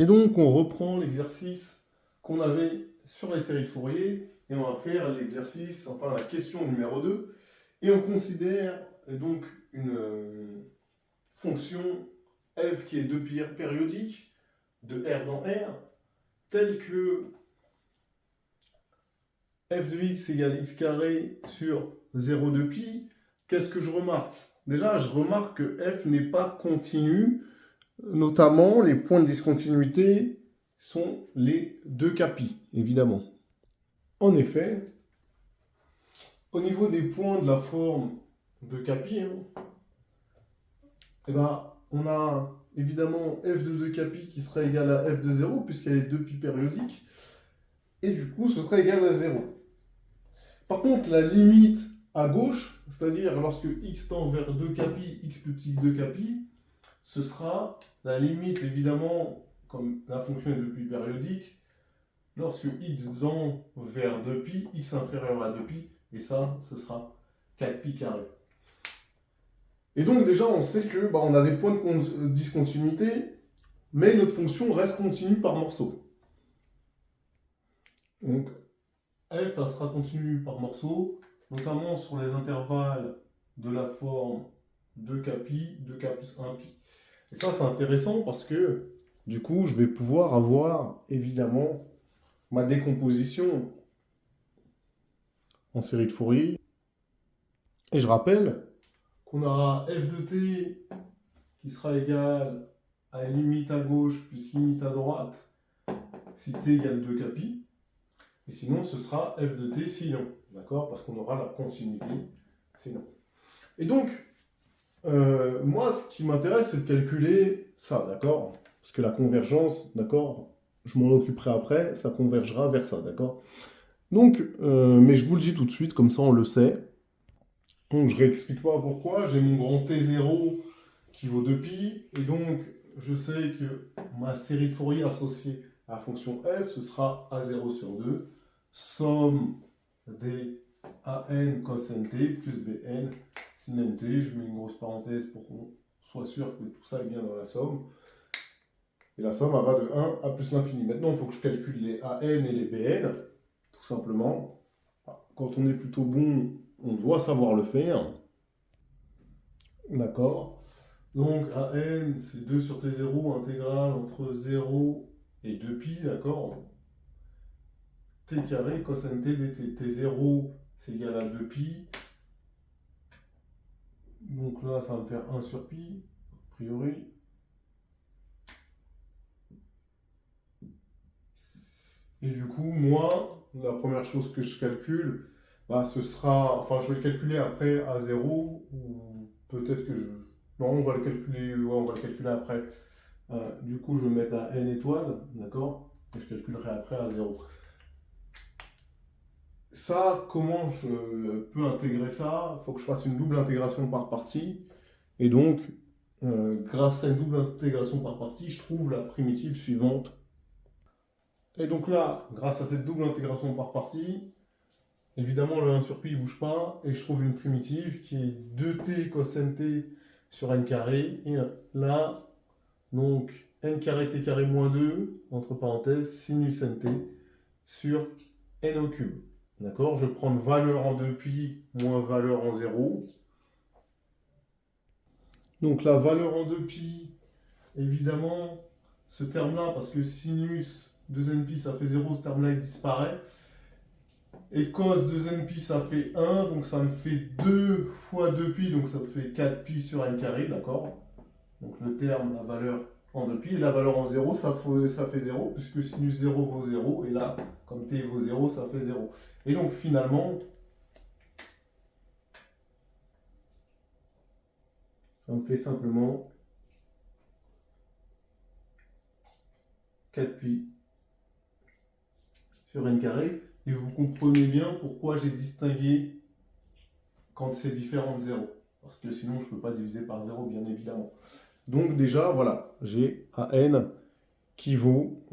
Et donc, on reprend l'exercice qu'on avait sur les séries de Fourier, et on va faire l'exercice, enfin la question numéro 2, et on considère donc une fonction f qui est de périodique, de R dans R, telle que f de x égale x carré sur 0 de pi. Qu'est-ce que je remarque? Déjà, je remarque que f n'est pas continu, notamment les points de discontinuité sont les 2 capis, évidemment. En effet, au niveau des points de la forme de capi, eh ben, on a évidemment f de 2 capi qui serait égal à f de 0, puisqu'elle est 2 pi périodique, et du coup, ce serait égal à 0. Par contre, la limite à gauche, c'est-à-dire lorsque x tend vers 2 capi, x plus petit que 2 capi, ce sera la limite, évidemment, comme la fonction est de pi périodique, lorsque x tend vers 2pi, x inférieur à 2pi, et ça, ce sera 4pi carré. Et donc déjà, on sait que on a des points de discontinuité, mais notre fonction reste continue par morceau. Donc, f elle sera continue par morceau, notamment sur les intervalles de la forme 2k pi, 2k plus 1 pi. Et ça, c'est intéressant parce que, du coup, je vais pouvoir avoir, évidemment, ma décomposition en série de Fourier. Et je rappelle qu'on aura f de t qui sera égal à limite à gauche plus limite à droite si t égale 2 capi. Et sinon, ce sera f de t sinon. D'accord? Parce qu'on aura la continuité sinon. Et donc, moi, ce qui m'intéresse, c'est de calculer ça. D'accord? Parce que la convergence, d'accord, je m'en occuperai après, ça convergera vers ça. D'accord? Donc, mais je vous le dis tout de suite, comme ça on le sait. Donc, je ne réexplique pas pourquoi. J'ai mon grand T0 qui vaut 2pi. Et donc, je sais que ma série de Fourier associée à la fonction f, ce sera A0 sur 2, somme des AN cos nt plus BN sin nt. Je mets une grosse parenthèse pour qu'on soit sûr que tout ça est bien dans la somme. Et la somme, elle va de 1 à plus l'infini. Maintenant, il faut que je calcule les AN et les BN, tout simplement. Quand on est plutôt bon, on doit savoir le faire. D'accord. Donc, AN, c'est 2 sur T0, intégrale entre 0 et 2pi, d'accord. T carré cos nt dt. T0, c'est égal à 2pi. Donc là, ça va me faire 1 sur pi, a priori. Et du coup, moi, la première chose que je calcule, ce sera... Enfin, je vais le calculer après à 0, ou peut-être que je... Non, on va le calculer, ouais, on va le calculer après. Du coup, je vais mettre à n étoiles, d'accord? Et je calculerai après à 0. Ça, comment je peux intégrer ça? Il faut que je fasse une double intégration par partie. Et donc, grâce à une double intégration par partie, je trouve la primitive suivante. Et donc là, grâce à cette double intégration par partie, évidemment le 1 sur pi ne bouge pas, et je trouve une primitive qui est 2t cos nt sur n carré. Et là, donc n carré t carré moins 2, entre parenthèses, sinus nt sur n au cube. D'accord? Je prends valeur en 2pi moins valeur en 0. Donc la valeur en 2pi, évidemment, ce terme-là, parce que sinus 2npi ça fait 0, ce terme-là il disparaît. Et cos 2npi ça fait 1, donc ça me fait 2 fois 2pi, donc ça me fait 4pi sur n carré, d'accord? Donc le terme, la valeur en 2pi, et la valeur en 0, ça fait 0, puisque sinus 0 vaut 0, et là, comme t vaut 0, ça fait 0. Et donc finalement, ça me fait simplement 4pi sur n carré. Et vous comprenez bien pourquoi j'ai distingué quand c'est différent de 0. Parce que sinon, je ne peux pas diviser par 0, bien évidemment. Donc déjà, voilà, j'ai AN qui vaut,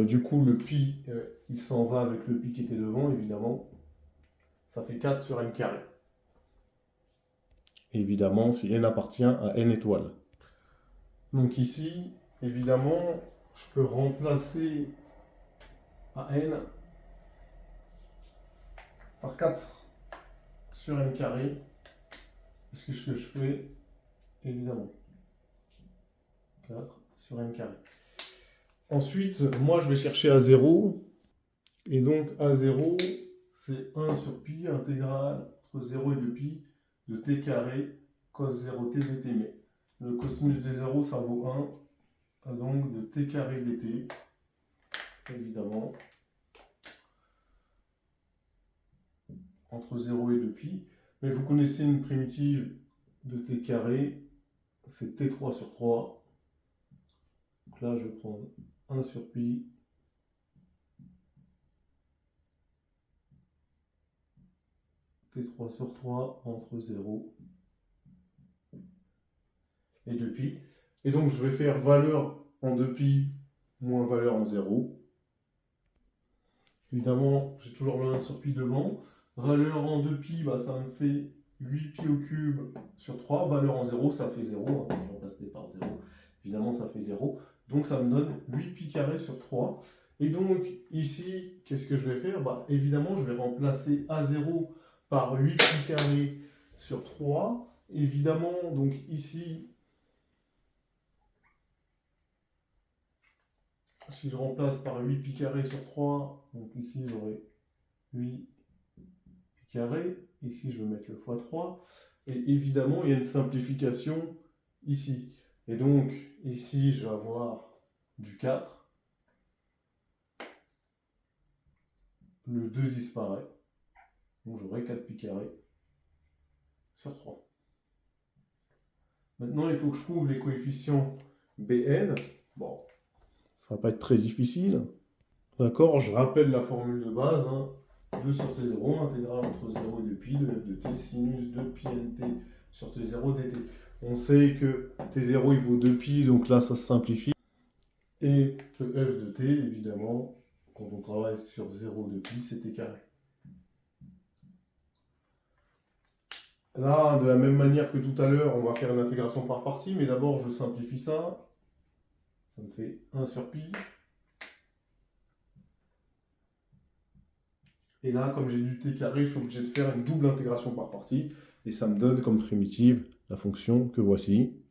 du coup, le pi, il s'en va avec le pi qui était devant, évidemment. Ça fait 4 sur n carré. Évidemment, si n appartient à n étoiles. Donc ici, évidemment, je peux remplacer AN par 4 sur n carré. C'est ce que je fais, évidemment. 4 sur n carré. Ensuite, moi, je vais chercher A0. Et donc, A0, c'est 1 sur pi intégrale entre 0 et 2pi de t carré cos 0t dt. Mais le cosinus des 0, ça vaut 1. Donc, de t carré dt, évidemment, entre 0 et 2pi. Mais vous connaissez une primitive de t carré, c'est t3 sur 3. Donc là, je vais prendre 1 sur pi t3 sur 3 entre 0 et 2pi. Et donc, je vais faire valeur en 2pi moins valeur en 0. Évidemment, j'ai toujours le 1 sur pi devant. Valeur en 2pi, bah, ça me fait 8pi au cube sur 3. Valeur en 0, ça fait 0. Hein. Je remplace par 0. Évidemment, ça fait 0. Donc, ça me donne 8pi carré sur 3. Et donc, ici, qu'est-ce que je vais faire? Bah, évidemment, je vais remplacer A0 par 8pi carré sur 3. Évidemment, donc ici, si je remplace par 8pi carré sur 3, donc ici, j'aurai 8 pi carré. Ici, je vais mettre le x3. Et évidemment, il y a une simplification ici. Et donc, ici, je vais avoir du 4. Le 2 disparaît. Donc, j'aurai 4 pi carré sur 3. Maintenant, il faut que je trouve les coefficients Bn. Bon, ça ne va pas être très difficile. D'accord, je rappelle la formule de base. 2 sur T0, intégrale entre 0 et 2pi de f de t sinus de pi nt sur T0 dt. On sait que T0 il vaut 2pi, donc là ça se simplifie. Et que f de t, évidemment, quand on travaille sur 0 de pi, c'est t carré. Là, de la même manière que tout à l'heure, on va faire une intégration par partie, mais d'abord je simplifie ça. Ça me fait 1 sur pi. Et là, comme j'ai du t carré, je suis obligé de faire une double intégration par partie. Et ça me donne comme primitive la fonction que voici.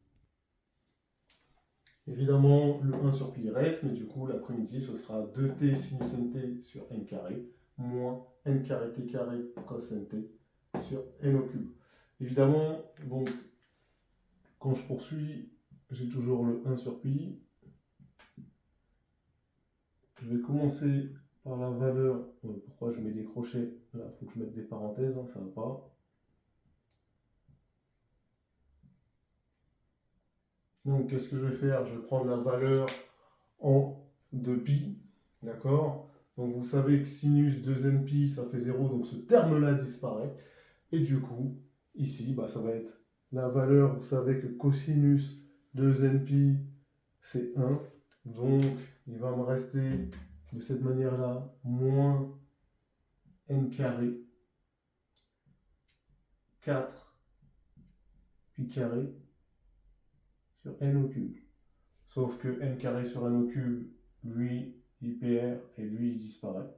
Évidemment, le 1 sur pi reste, mais du coup, la primitive, ce sera 2t sinus nt sur n carré, moins n carré t carré cos nt sur n au cube. Évidemment, donc, quand je poursuis, j'ai toujours le 1 sur pi. Je vais commencer par la valeur. Pourquoi je mets des crochets? Là, il faut que je mette des parenthèses, ça ne va pas. Donc, qu'est-ce que je vais faire? Je vais prendre la valeur en 2pi, d'accord? Donc, vous savez que sinus 2npi, ça fait 0, donc ce terme-là disparaît. Et du coup, ici, bah, ça va être la valeur, vous savez que cosinus 2npi, c'est 1. Donc, il va me rester de cette manière-là, moins n carré, 4 pi carré sur n au cube. Sauf que n carré sur n au cube, lui, il perd et lui, il disparaît.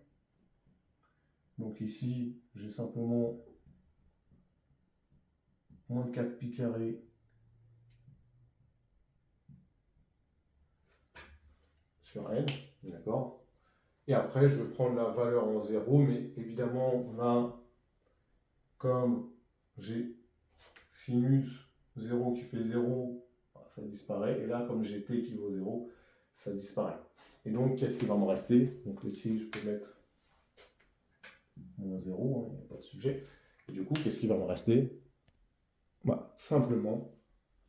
Donc ici, j'ai simplement moins 4 pi carré sur n, d'accord? Et après, je vais prendre la valeur en 0, mais évidemment, là, comme j'ai sinus 0 qui fait 0, ça disparaît. Et là, comme j'ai t qui vaut 0, ça disparaît. Et donc, qu'est-ce qui va me rester? Donc ici, je peux mettre moins 0, il n'y a pas de sujet. Et du coup, qu'est-ce qui va me rester? Bah, simplement,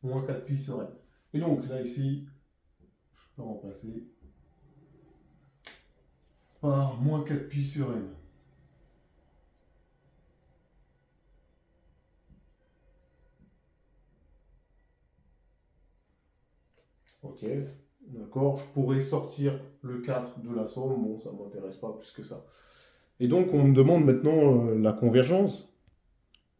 moins 4 pi sur n. Et donc, là, ici, je peux remplacer par moins 4 pi sur n. Ok, d'accord, je pourrais sortir le 4 de la somme, bon, ça ne m'intéresse pas plus que ça. Et donc, on me demande maintenant la convergence.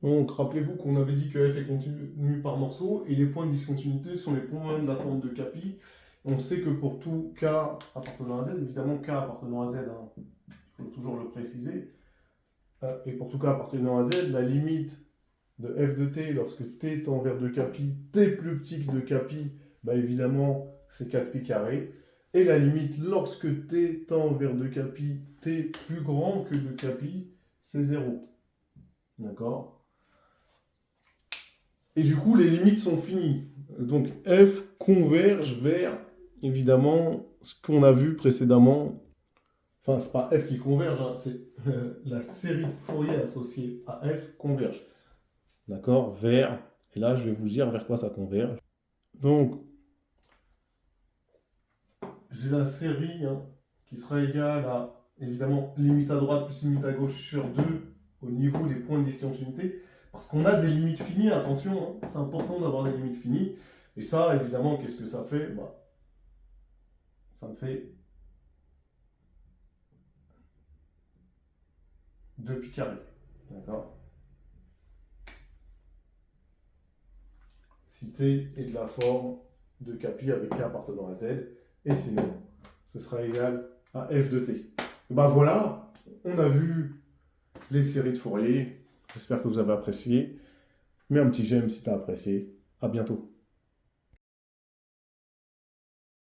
Donc, rappelez-vous qu'on avait dit que f est continu par morceau, et les points de discontinuité sont les points de la forme de Capi. on sait que pour tout k appartenant à z, évidemment k appartenant à z, hein, il faut toujours le préciser, et pour tout k appartenant à z, la limite de f de t lorsque t tend vers 2kπ, t plus petit que 2kπ, bah évidemment c'est 4π carré. Et la limite lorsque t tend vers 2kπ, t plus grand que 2kπ, c'est 0. D'accord? Et du coup, les limites sont finies. Donc f converge vers, évidemment, ce qu'on a vu précédemment. Enfin, c'est pas f qui converge, hein, c'est la série de Fourier associée à f converge. D'accord? Vers, et là, je vais vous dire vers quoi ça converge. Donc, j'ai la série hein, qui sera égale à, évidemment, limite à droite plus limite à gauche sur 2 au niveau des points de discontinuité. Parce qu'on a des limites finies, attention, hein, c'est important d'avoir des limites finies. Et ça, évidemment, qu'est-ce que ça fait? Bah, ça me fait 2π carré. D'accord? Si t est de la forme de kπ avec k appartenant à z, et sinon, ce sera égal à f de t. Et ben voilà, on a vu les séries de Fourier. J'espère que vous avez apprécié. Mets un petit j'aime si tu as apprécié. À bientôt.